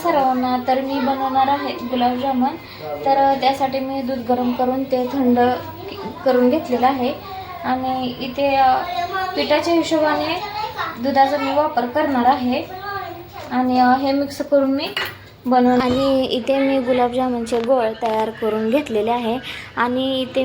सर्वांना. तर मी बनवणार आहे गुलाबजामुन. तर त्यासाठी मी दूध गरम करून ते थंड करून घेतलेलं आहे आणि इथे पिठाच्या हिशोबाने दुधाचा मी वापर करणार आहे आणि हे मिक्स करून मी बनवून. आणि इथे मी गुलाबजामुनचे गोळ तयार करून घेतलेले आहे आणि इथे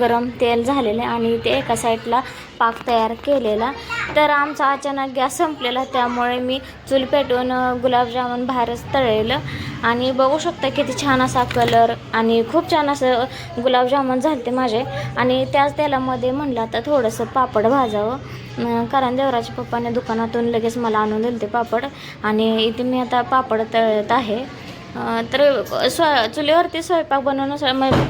गरम तेल झालेले आणि इथे एका साईडला पाक तयार केलेला. तर आमचा अचानक गॅस संपलेला, त्यामुळे मी चूल पेटवून गुलाबजामुन बाहेरच तळलेलं आणि बघू शकता किती छान असा कलर आणि खूप छान असं गुलाबजामुन झाले माझे. आणि त्याच तेलामध्ये म्हणलं आता थोडंसं पापड भाजावं, कारण देवराच्या पप्पाने दुकानातून लगेच मला आणून दिले ते पापड आणि इथे मी आता पापड तळत आहे. तर चुलीवरती स्वयंपाक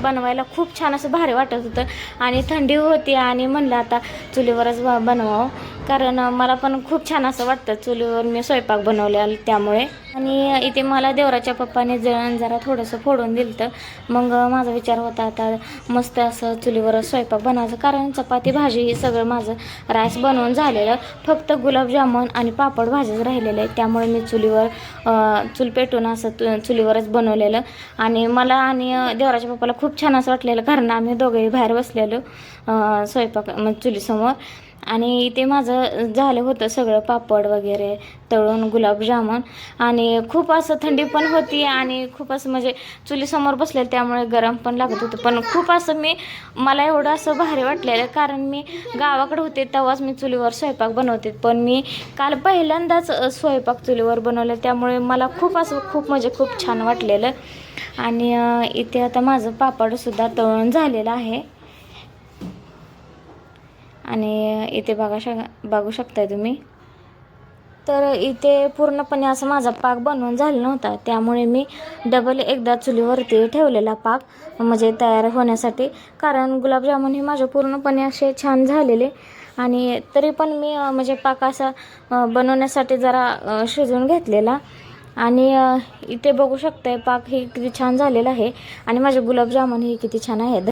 बनवायला खूप छान असं भारी वाटत होतं आणि थंडी होती आणि म्हणलं आता चुलीवरच बनवावं, कारण मला पण खूप छान असं वाटतं चुलीवर मी स्वयंपाक बनवलेला त्यामुळे. आणि इथे मला देवराच्या पप्पाने जळण जरा थोडंसं फोडून दिलं तर मग माझा विचार होता आता मस्त असं चुलीवरच स्वयंपाक बनवायचं, कारण चपाती भाजी हे सगळं माझं राईस बनवून झालेलं, फक्त गुलाबजामुन आणि पापड भाजीच राहिलेलं आहे. त्यामुळे मी चूल पेटून असं चुलीवरच बनवलेलं आणि मला आणि देवराच्या पप्पाला खूप छान असं वाटलेलं, कारण आम्ही दोघेही बाहेर बसलेलो स्वयंपाक चुलीसमोर. आणि इथे माझं झालं होतं सगळं पापड वगैरे तळून गुलाबजामुन आणि खूप असं थंडी पण होती आणि खूप असं म्हणजे चुलीसमोर बसलेलं त्यामुळे गरम पण लागत होतं. पण खूप असं मला एवढं असं भारी वाटलेलं, कारण मी गावाकडे होते तेव्हाच मी चुलीवर स्वयंपाक बनवते, पण मी काल पहिल्यांदाच स्वयंपाक चुलीवर बनवलं, त्यामुळे मला खूप म्हणजे खूप छान वाटलेलं. आणि इथे आता माझं पापडसुद्धा तळून झालेलं आहे आणि इथे बघू शकताय तुम्ही. तर इथे पूर्णपणे असं माझा पाक बनवून झाला नव्हता, त्यामुळे मी डबल एकदा चुलीवरती ठेवलेला पाक म्हणजे तयार होण्यासाठी, कारण गुलाबजामुन हे माझे पूर्णपणे असे छान झालेले. आणि तरी पण मी म्हणजे पाक असा बनवण्यासाठी जरा शिजवून घेतलेला. आणि इथे बघू शकताय पाक हे किती छान झालेला आहे आणि माझे गुलाबजामुन हे किती छान आहेत.